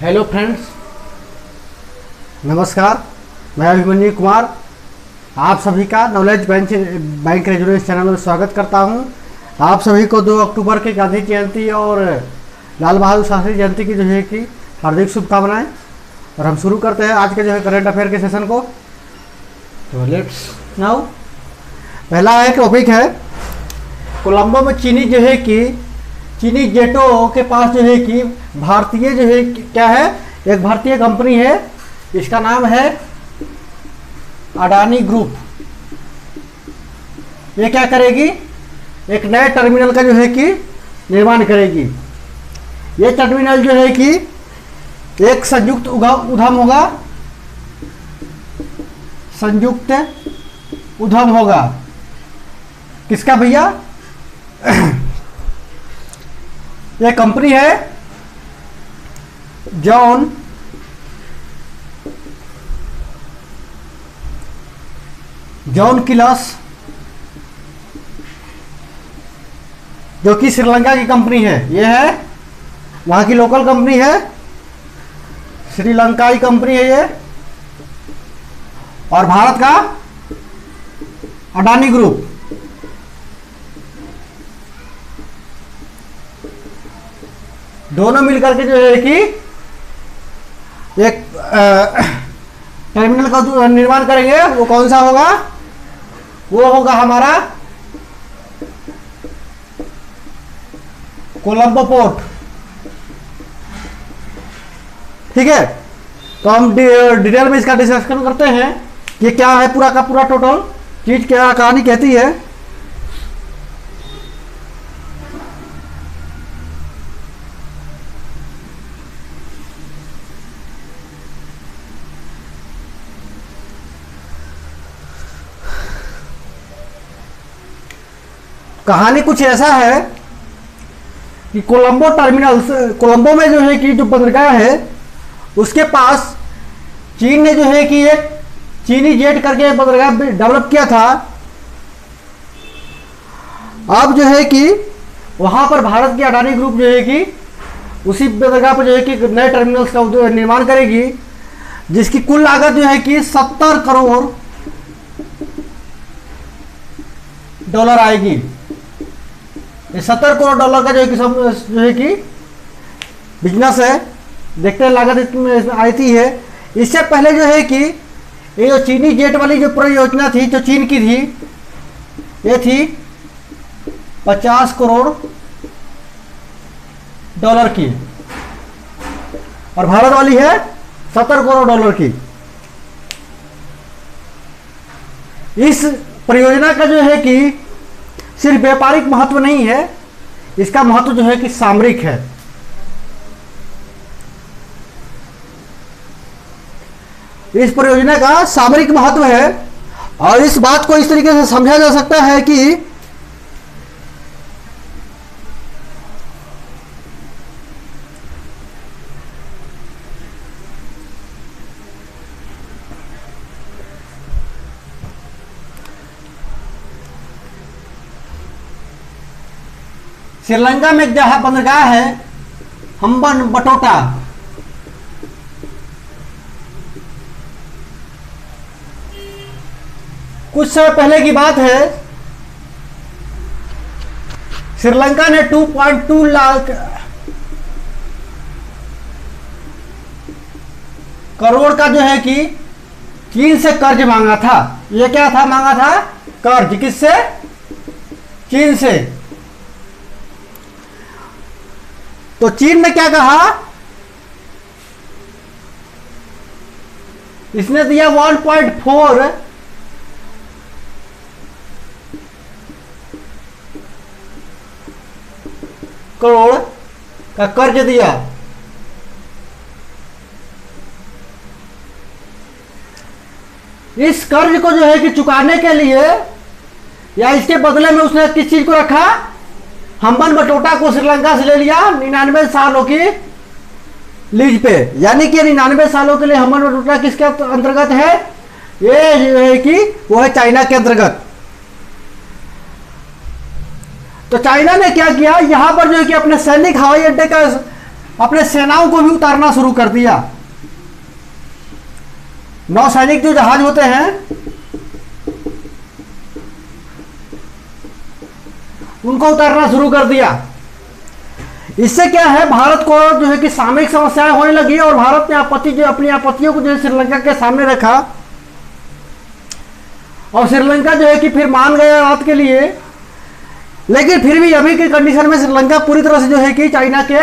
Hello friends, नमस्कार। मैं अभिमन्यु कुमार आप सभी का नॉलेज बैंक रेजुलेशन चैनल में स्वागत करता हूं। आप सभी को 2 अक्टूबर की गांधी जयंती और लाल बहादुर शास्त्री जयंती की जो है कि हार्दिक शुभकामनाएं। और हम शुरू करते हैं आज के जो है करंट अफेयर के सेशन को। तो लेट्स नाउ पहला एक टॉपिक है, कोलंबो में चीनी जेटों के पास जो है कि भारतीय जो है क्या है, एक भारतीय कंपनी है, इसका नाम है अडानी ग्रुप। ये क्या करेगी, एक नए टर्मिनल का जो है कि निर्माण करेगी। ये टर्मिनल जो है कि एक संयुक्त उद्यम होगा, संयुक्त उद्यम होगा। किसका भैया? ये कंपनी है जॉन किलस, जो कि श्रीलंका की कंपनी है। ये है वहां की लोकल कंपनी है, श्रीलंकाई कंपनी है ये। और भारत का अडानी ग्रुप। दोनों मिलकर के जो है कि एक टर्मिनल का निर्माण करेंगे। वो कौन सा होगा? वो होगा हमारा कोलंबो पोर्ट। ठीक है, तो हम डिटेल में इसका डिस्कशन करते हैं कि क्या है पूरा का पूरा टोटल चीज, क्या कहानी कहती है। कहानी कुछ ऐसा है कि कोलंबो में जो है कि जो बंदरगाह है उसके पास चीन ने जो है कि एक चीनी जेट करके बंदरगाह डेवलप किया था। अब जो है कि वहां पर भारत की अडानी ग्रुप जो है कि उसी बंदरगाह पर जो है कि नए टर्मिनल्स का निर्माण करेगी, जिसकी कुल लागत जो है कि 70 करोड़ डॉलर आएगी। 70 करोड़ डॉलर का जो है कि बिजनेस है। देखते हैं लागत इसमें आती है। इससे पहले जो है कि ये जो चीनी जेट वाली जो परियोजना थी, जो चीन की थी, ये थी 50 करोड़ डॉलर की, और भारत वाली है 70 करोड़ डॉलर की। इस परियोजना का जो है कि सिर्फ व्यापारिक महत्व नहीं है, इसका महत्व जो है कि सामरिक है। इस परियोजना का सामरिक महत्व है, और इस बात को इस तरीके से समझा जा सकता है कि श्रीलंका में जहां बंदरगाह है हम्बन बटोटा, कुछ समय पहले की बात है, श्रीलंका ने 2.2 लाख करोड़ का जो है कि चीन से कर्ज मांगा था। ये क्या था? मांगा था कर्ज। किससे? चीन से। तो चीन ने क्या कहा? इसने दिया 1.4 करोड़ का कर्ज दिया। इस कर्ज को जो है कि चुकाने के लिए या इसके बदले में उसने किस चीज को रखा? हम्बन बटोटा को श्रीलंका से ले लिया 99 सालों की लीज पे। यानी कि 99 सालों के लिए हम्बन बटोटा किसके अंतर्गत है? ये जो है कि वो है चाइना के अंतर्गत। तो चाइना ने क्या किया, यहां पर जो है कि अपने सैनिक हवाई अड्डे का अपने सेनाओं को भी उतारना शुरू कर दिया। नौसैनिक जो जहाज होते हैं उनको उतारना शुरू कर दिया। इससे क्या है, भारत को जो है कि सामयिक समस्याएं होने लगी और भारत ने अपनी आपत्तियों को जो है श्रीलंका के सामने रखा और श्रीलंका जो है कि फिर मान गया बात के लिए। लेकिन फिर भी अभी की कंडीशन में श्रीलंका पूरी तरह से जो है कि चाइना के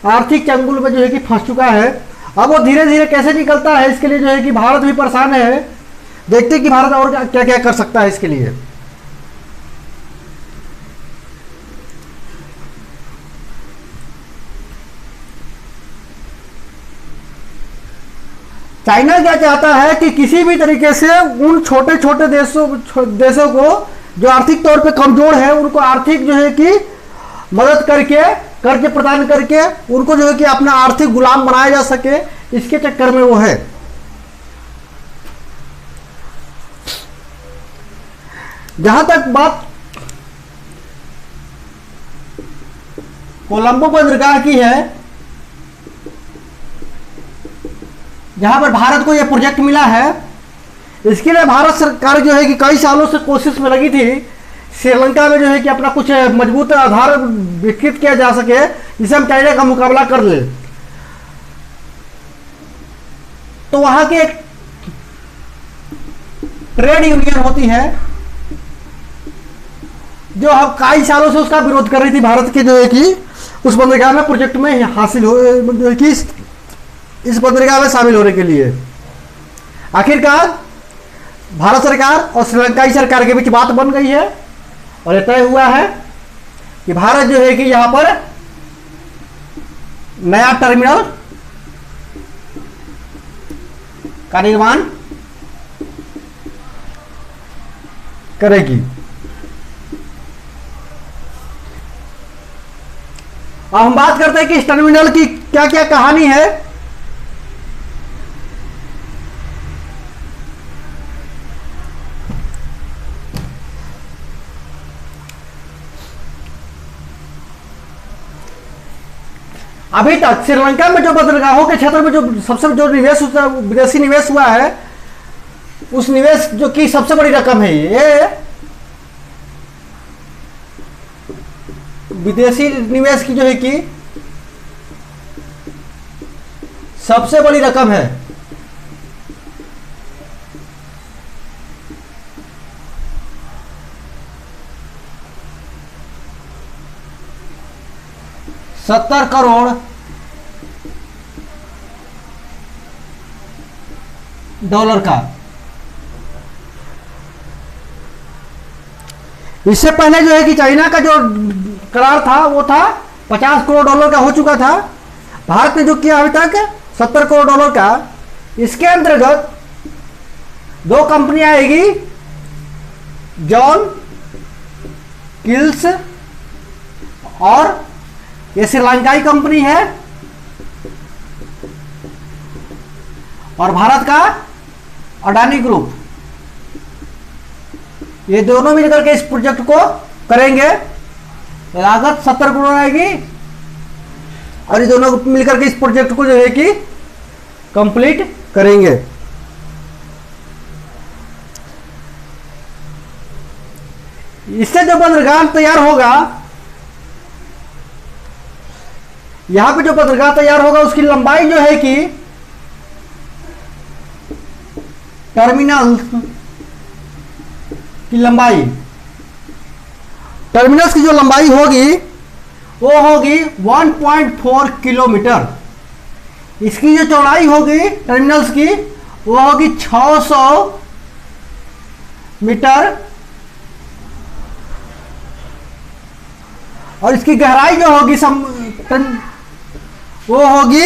आर्थिक चंगुल में जो है कि फंस चुका है। अब वो धीरे धीरे कैसे निकलता है, इसके लिए जो है कि भारत भी परेशान है। देखते हैं कि भारत और क्या क्या कर सकता है इसके लिए। चाइना क्या चाहता है कि किसी भी तरीके से उन छोटे छोटे देशों को जो आर्थिक तौर पे कमजोर है उनको आर्थिक जो है कि मदद करके, कर्ज प्रदान करके उनको जो है कि अपना आर्थिक गुलाम बनाया जा सके, इसके चक्कर में वो है। जहां तक बात कोलंबो बंदरगाह की है, जहां पर भारत को यह प्रोजेक्ट मिला है, इसके लिए भारत सरकार जो है कि कई सालों से कोशिश में लगी थी श्रीलंका में जो है कि अपना कुछ मजबूत आधार विकसित किया जा सके जिसे हम चाइना का मुकाबला कर ले। तो वहां की एक ट्रेड यूनियन होती है जो हम कई सालों से उसका विरोध कर रही थी भारत के जो है कि उस बंदरगाह में प्रोजेक्ट में हासिल हो कि इस बंदरगाह में शामिल होने के लिए। आखिरकार भारत सरकार और श्रीलंकाई सरकार के बीच बात बन गई है और यह तय हुआ है कि भारत जो है कि यहां पर नया टर्मिनल का निर्माण करेगी। अब हम बात करते हैं कि इस टर्मिनल की क्या क्या कहानी है। अभी तक श्रीलंका में जो बंदरगाहों के क्षेत्र में जो सबसे जो निवेश विदेशी निवेश हुआ है, उस निवेश जो की सबसे बड़ी रकम है, ये विदेशी निवेश की जो है कि सबसे बड़ी रकम है। $70 करोड़ का। इससे पहले जो है कि चाइना का जो करार था वो था $50 करोड़ का हो चुका था। भारत ने जो किया अभी तक $70 करोड़ का। इसके अंतर्गत दो कंपनियां आएगी, जॉन किल्स और ये श्रीलंकाई कंपनी है, और भारत का अडानी ग्रुप। ये दोनों मिलकर के इस प्रोजेक्ट को करेंगे। लागत 70 करोड़ आएगी और ये दोनों मिलकर के इस प्रोजेक्ट को जो है कि कंप्लीट करेंगे। इससे जो बंदरगाह तैयार होगा, यहां पे जो बंदरगाह तैयार होगा उसकी लंबाई जो है कि टर्मिनल्स की जो लंबाई होगी वो होगी 1.4 किलोमीटर। इसकी जो चौड़ाई होगी टर्मिनल्स की वो होगी 600 मीटर और इसकी गहराई जो होगी वो होगी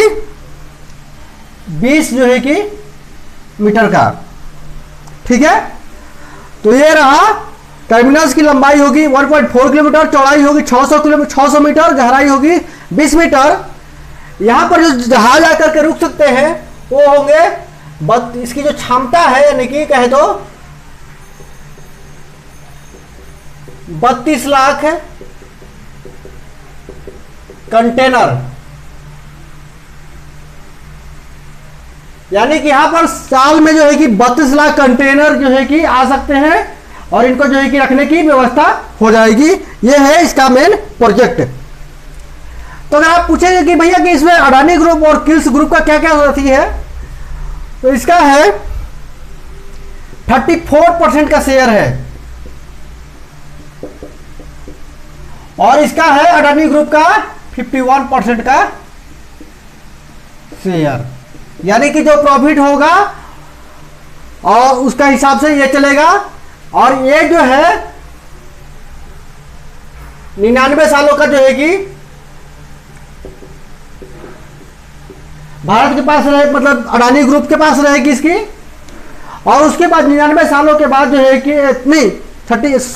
20 जो है कि मीटर का। ठीक है, तो ये रहा टर्मिनल्स की लंबाई होगी 1.4 किलोमीटर, चौड़ाई होगी 600 मीटर, गहराई होगी 20 मीटर। यहां पर जो जहाज आकर के रुक सकते हैं वो होंगे, इसकी जो क्षमता है यानी कि कहे तो 32 लाख कंटेनर यानी कि यहाँ पर साल में जो है कि 32 लाख कंटेनर जो है कि आ सकते हैं और इनको जो है कि रखने की व्यवस्था हो जाएगी। ये है इसका मेन प्रोजेक्ट। तो अगर आप पूछेंगे कि भैया कि इसमें अडानी ग्रुप और किल्स ग्रुप का क्या क्या होती है, तो इसका है 34% का शेयर है और इसका है अडानी ग्रुप का 51% का शेयर। यानी कि जो प्रॉफिट होगा और उसका हिसाब से ये चलेगा। और ये जो है 99 सालों का जो है कि भारत के पास रहे, मतलब अडानी ग्रुप के पास रहेगी इसकी। और उसके बाद 99 सालों के बाद जो है कि नहीं 35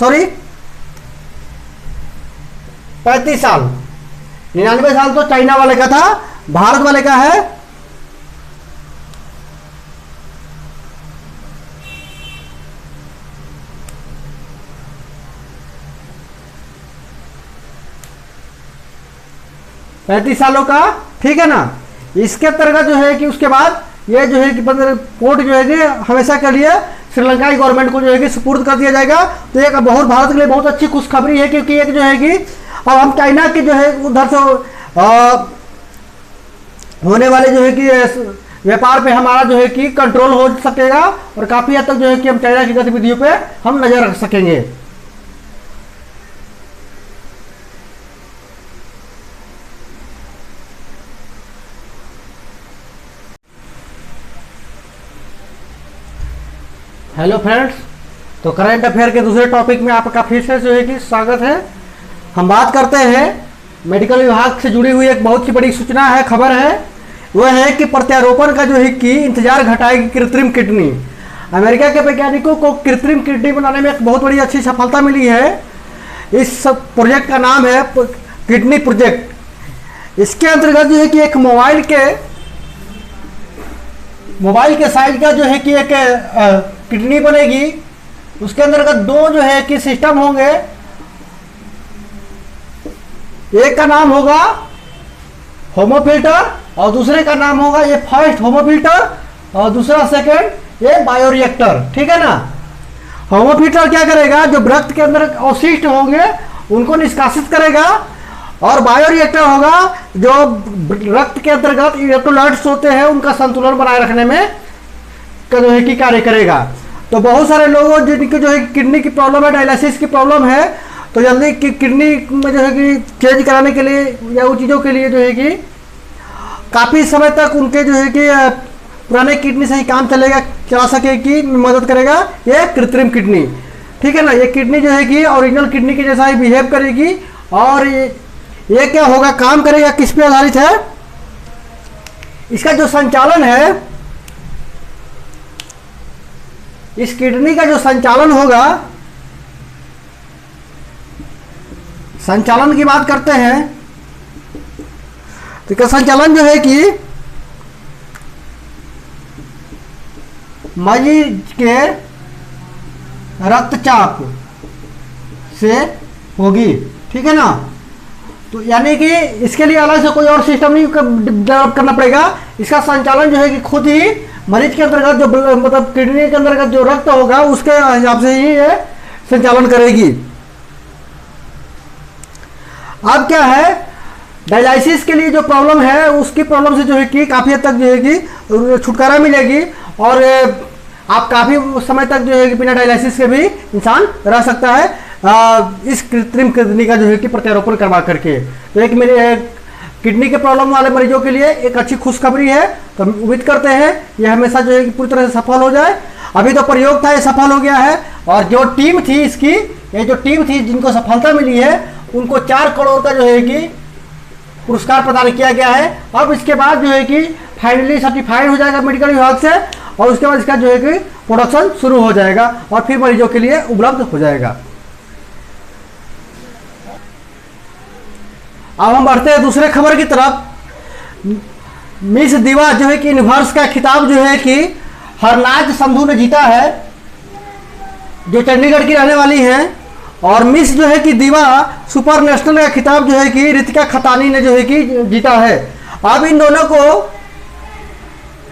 साल, 99 साल तो चाइना वाले का था, भारत वाले का है 35 सालों का, ठीक है ना। इसके अंतर्गत जो है कि उसके बाद ये जो है कि पोर्ट जो है कि हमेशा के लिए श्रीलंकाई गवर्नमेंट को जो है कि सुपुर्द कर दिया जाएगा। तो एक बहुत भारत के लिए बहुत अच्छी खुशखबरी है, क्योंकि एक जो है कि अब हम चाइना के जो है उधर से होने वाले जो है कि व्यापार पे हमारा जो है कि कंट्रोल हो सकेगा और काफी हद तक जो है कि हम चाइना की गतिविधियों पे हम नजर रख सकेंगे। हेलो फ्रेंड्स, तो करंट अफेयर के दूसरे टॉपिक में आपका फिर से जो है कि स्वागत है। हम बात करते हैं मेडिकल विभाग से जुड़ी हुई एक बहुत ही बड़ी सूचना है, खबर है। वह है कि प्रत्यारोपण का जो है कि इंतजार घटाएगी कृत्रिम किडनी। अमेरिका के वैज्ञानिकों को कृत्रिम किडनी बनाने में एक बहुत बड़ी अच्छी सफलता मिली है। इस प्रोजेक्ट का नाम है किडनी प्रोजेक्ट। इसके अंतर्गत जो है कि एक मोबाइल के साइज का जो है कि एक किडनी बनेगी। उसके अंतर्गत दो जो है कि सिस्टम होंगे, एक का नाम होगा होमोफिल्टर और दूसरे का नाम होगा ये फर्स्ट होमोफिल्टर और दूसरा सेकंड ये बायोरिएक्टर, ठीक है ना। होमोफिल्टर क्या करेगा, जो रक्त के अंदर अवशिष्ट होंगे उनको निष्कासित करेगा और बायोरिएक्टर होगा जो रक्त के अंतर्गत इलेक्ट्रोलाइट्स होते हैं उनका संतुलन बनाए रखने में जो है कि कार्य करेगा। तो बहुत सारे लोगों जिनकी जो है किडनी की प्रॉब्लम है, डायलिसिस की प्रॉब्लम है, तो जल्दी की किडनी में जो है कि चेंज कराने के लिए या उन चीज़ों के लिए जो है कि काफ़ी समय तक उनके जो है कि पुराने किडनी से ही काम चला सके कि मदद करेगा ये कृत्रिम किडनी, ठीक है ना। ये किडनी जो है कि ओरिजिनल किडनी के जैसा ही बिहेव करेगी और ये क्या होगा, काम करेगा, किस पे आधारित है, इसका जो संचालन है, इस किडनी का जो संचालन होगा, संचालन की बात करते हैं तो इसका संचालन जो है कि मरीज के रक्तचाप से होगी, ठीक है ना। तो यानी कि इसके लिए अलग से कोई और सिस्टम नहीं डेवलप करना पड़ेगा। इसका संचालन जो है कि खुद ही मरीज के अंतर्गत जो मतलब किडनी के अंतर्गत जो रक्त होगा उसके हिसाब से ही ये संचालन करेगी। अब क्या है, डायलिसिस के लिए जो प्रॉब्लम है उसकी प्रॉब्लम से जो है कि काफ़ी हद तक जो है कि छुटकारा मिलेगी और आप काफ़ी समय तक जो है कि बिना डायलिसिस के भी इंसान रह सकता है इस कृत्रिम किडनी का जो है कि प्रत्यारोपण करवा करके। तो एक मेरे किडनी के प्रॉब्लम वाले मरीजों के लिए एक अच्छी खुशखबरी है। तो हम उम्मीद करते हैं यह हमेशा जो है कि पूरी तरह से सफल हो जाए। अभी तो प्रयोग था, ये सफल हो गया है और जो टीम थी इसकी, ये जो टीम थी जिनको सफलता मिली है उनको 4 करोड़ का जो है कि पुरस्कार प्रदान किया गया है। अब इसके बाद जो है कि फाइनली सर्टिफाइड हो जाएगा मेडिकल विभाग से और उसके बाद इसका जो है कि प्रोडक्शन शुरू हो जाएगा और फिर मरीजों के लिए उपलब्ध हो जाएगा। अब हम बढ़ते हैं दूसरे खबर की तरफ। मिस दिवा जो है कि यूनिवर्स का खिताब जो है कि हरनाज संधू ने जीता है, जो चंडीगढ़ की रहने वाली हैं। और मिस जो है कि दिवा सुपर नेशनल का खिताब जो है कि रितिका खतानी ने जो है कि जीता है। अब इन दोनों को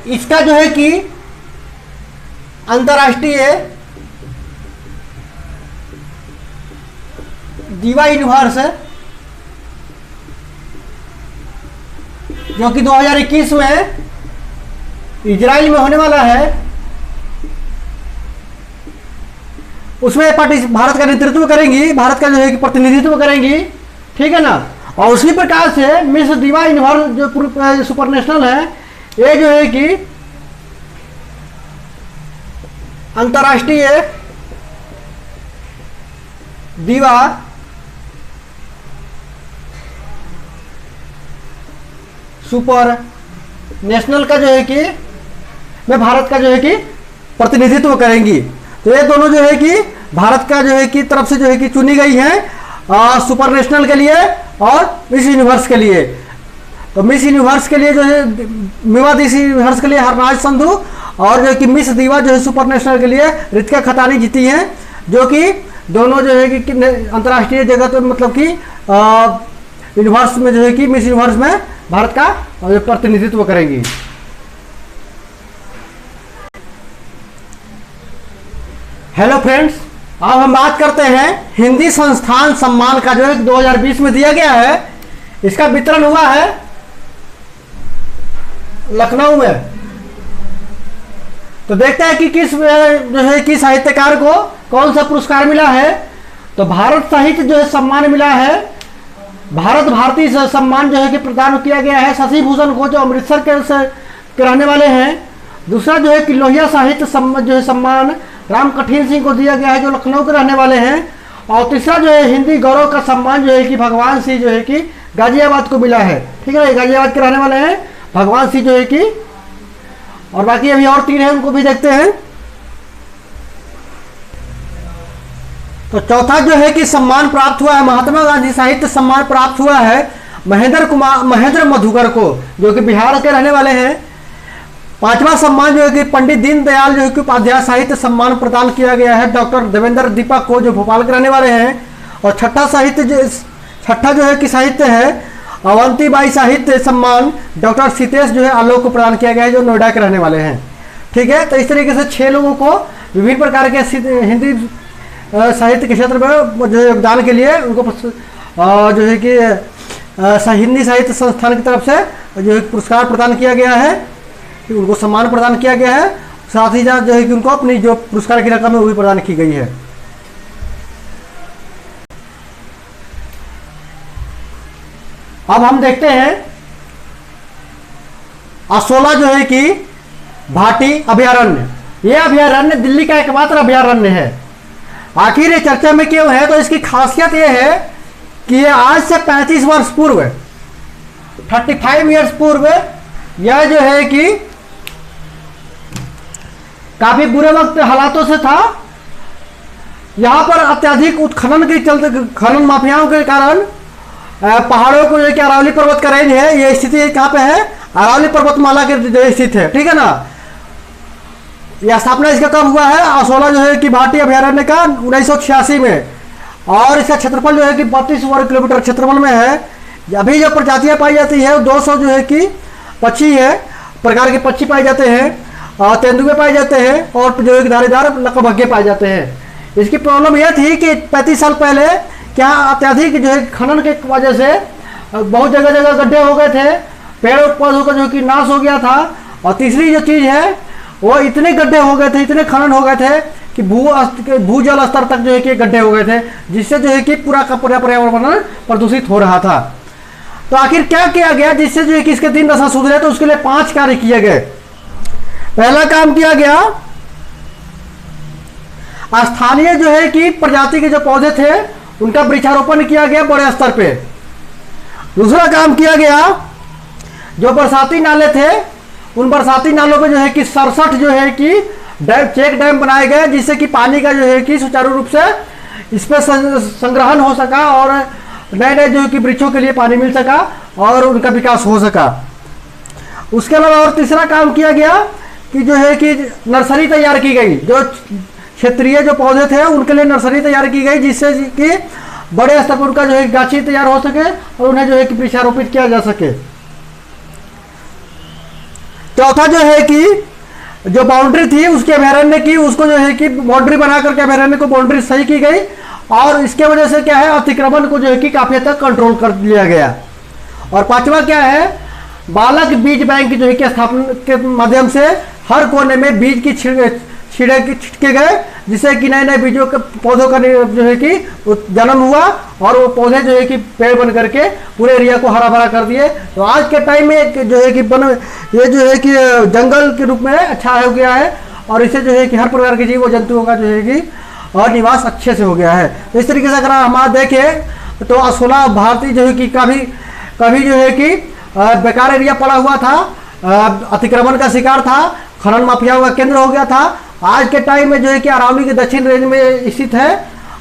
इसका जो है कि अंतर्राष्ट्रीय दीवा यूनिवर्स जो कि 2021 में इजराइल में होने वाला है, उसमें भारत का नेतृत्व करेंगी, भारत का जो है कि प्रतिनिधित्व करेंगी, ठीक है ना। और उसी प्रकार से मिस दीवा यूनिवर्स जो सुपरनेशनल है, ये जो है कि अंतर्राष्ट्रीय दीवा सुपर नेशनल का जो है कि में भारत का जो है कि प्रतिनिधित्व करेंगी। तो ये दोनों जो है कि भारत का जो है कि तरफ से जो है कि चुनी गई हैं सुपर नेशनल के लिए और मिस यूनिवर्स के लिए। तो मिस यूनिवर्स के लिए जो है मिस यूनिवर्स के लिए हरनाज संधू, और जो कि मिस दीवा जो है सुपर नेशनल के लिए रितिका खतानी जीती हैं, जो कि दोनों जो है कि अंतर्राष्ट्रीय जगत में मतलब कि यूनिवर्स में जो है कि मिस यूनिवर्स में भारत का प्रतिनिधित्व करेंगी। हेलो फ्रेंड्स, अब हम बात करते हैं हिंदी संस्थान सम्मान का जो है 2020 में दिया गया है। इसका वितरण हुआ है लखनऊ में। तो देखते हैं कि किस जो है कि साहित्यकार को कौन सा पुरस्कार मिला है। तो भारत साहित्य जो है सम्मान मिला है, भारत भारती सम्मान जो है कि प्रदान किया गया है शशि भूषण को, जो अमृतसर के रहने वाले हैं। दूसरा जो है कि लोहिया साहित्य जो है सम्मान राम कठिन सिंह को दिया गया है, जो लखनऊ के रहने वाले हैं। और तीसरा जो है हिंदी गौरव का सम्मान जो है कि भगवान सिंह जो है कि गाजियाबाद को मिला है, ठीक है, गाजियाबाद के रहने वाले हैं भगवान सिंह जो है कि। और बाकी अभी और 3 हैं, उनको भी देखते हैं। तो चौथा जो है कि सम्मान प्राप्त हुआ है, महात्मा गांधी साहित्य सम्मान प्राप्त हुआ है महेंद्र मधुकर को, जो कि बिहार के रहने वाले हैं। 5वां सम्मान जो है कि पंडित दीनदयाल जो है कि उपाध्याय साहित्य सम्मान प्रदान किया गया है डॉक्टर देवेंद्र दीपक को, जो भोपाल के रहने वाले हैं। और छठा जो है कि साहित्य है अवंतीबाई साहित्य सम्मान डॉक्टर सीतेश जो है आलोक को प्रदान किया गया है, जो नोएडा के रहने वाले हैं, ठीक है। तो इस तरीके से 6 लोगों को विभिन्न प्रकार के हिंदी साहित्य के क्षेत्र में जो योगदान के लिए उनको जो है कि हिंदी साहित्य संस्थान की तरफ से जो है पुरस्कार प्रदान किया गया है, उनको सम्मान प्रदान किया गया है। साथ ही साथ जो है कि उनको अपनी जो पुरस्कार की रकम है वो भी प्रदान की गई है। अब हम देखते हैं असोला जो है कि भाटी अभयारण्य। यह अभयारण्य दिल्ली का एकमात्र अभयारण्य है। आखिर ये चर्चा में क्यों है? तो इसकी खासियत यह है कि ये आज से 35 वर्ष पूर्व 35 ईयर्स पूर्व यह जो है कि काफी बुरे वक्त हालातों से था। यहाँ पर अत्यधिक उत्खनन के चलते खनन माफियाओं के कारण पहाड़ों को जो कि अरावली पर्वत का रेंज है, ये स्थिति कहाँ पे है? अरावली पर्वतमाला के स्थित है, ठीक है ना। यह स्थापना इसका कब हुआ है? असोला जो है कि भाटी अभयारण्य का 1986 में। और इसका क्षेत्रफल जो है कि 32 वर्ग किलोमीटर क्षेत्रफल में है। अभी जो प्रजातियां पाई जाती है 200 जो है कि पक्षी है, प्रकार के पक्षी पाए जाते हैं, और तेंदुए पाए जाते हैं, और जो है धारीदार लकभग्गे पाए जाते हैं। इसकी प्रॉब्लम यह थी कि 35 साल पहले क्या अत्यधिक जो है खनन के वजह से बहुत जगह जगह गड्ढे हो गए थे, पेड़ पौधों का जो कि नाश हो गया था। और तीसरी जो चीज़ है वो इतने गड्ढे हो गए थे, इतने खनन हो गए थे कि भूजल स्तर तक जो है कि गड्ढे हो गए थे, जिससे जो है कि पूरा का पूरा पर्यावरण प्रदूषित हो रहा था। तो आखिर क्या किया गया जिससे जो है कि इसके 3 दशा सुधरे? तो उसके लिए 5 कार्य किए गए। पहला काम किया गया, स्थानीय जो है कि प्रजाति के जो पौधे थे उनका वृक्षारोपण किया गया बड़े स्तर पे। दूसरा काम किया गया, जो बरसाती नाले थे उन बरसाती नालों पे जो है कि 67 जो है कि चेक डैम बनाए गए, जिससे कि पानी का जो है कि सुचारू रूप से इस पर संग्रहण हो सका और नए नए जो है कि वृक्षों के लिए पानी मिल सका और उनका विकास हो सका। उसके अलावा और तीसरा काम किया गया कि जो है कि नर्सरी तैयार की गई, जो क्षेत्रीय जो पौधे थे उनके लिए नर्सरी तैयार की गई, जिससे कि बड़े स्तर पर उनका जो है गाछी तैयार हो सके और उन्हें जो है कि वृक्षारोपित किया जा सके। चौथा जो है कि जो बाउंड्री थी उसके अभयारण्य की, उसको जो है कि बाउंड्री बना करके अभयारण्य को बाउंड्री सही की गई, और इसके वजह से क्या है, अतिक्रमण को जो है कि काफी हद तक कंट्रोल कर लिया गया। और पांचवा क्या है, बालक बीज बैंक जो है कि स्थापना के माध्यम से हर कोने में बीज की छिड़के गए, जिससे कि नए नए बीजों के पौधों का जो है कि जन्म हुआ, और वो पौधे जो है कि पेड़ बन करके पूरे एरिया को हरा भरा कर दिए। तो आज के टाइम में जो है कि ये जो है कि जंगल के रूप में अच्छा हो गया है, और इससे जो है कि हर प्रकार के जीव जंतुओं का जो है कि और निवास अच्छे से हो गया है। तो इस तरीके से अगर हमारा देखें तो असोला भारतीय जो है कि कभी जो है कि बेकार एरिया पड़ा हुआ था, अतिक्रमण का शिकार था, खनन माफियाओं का केंद्र हो गया था। आज के टाइम में जो है कि अरावली के दक्षिण रेंज में स्थित है।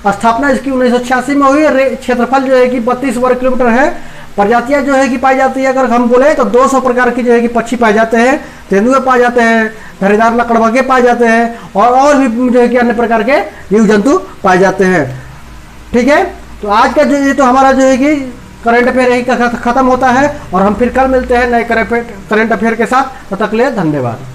स्थापना इसकी 1986 में हुई। क्षेत्रफल जो है कि 32 वर्ग किलोमीटर है। प्रजातियां जो है कि पाई जाती है, अगर हम बोले तो 200 प्रकार की जो है कि पक्षी पाए जाते हैं, तेंदुए पाए जाते हैं, धारीदार लकड़बग्गे पाए जाते हैं, और भी जो है कि अन्य प्रकार के जीव जंतु पाए जाते हैं। ठीक है, तो आज का जो ये तो हमारा जो है कि करंट अफेयर यही खत्म होता है, और हम फिर कल मिलते हैं नए करंट अफेयर के साथ। तब तक के लिए धन्यवाद।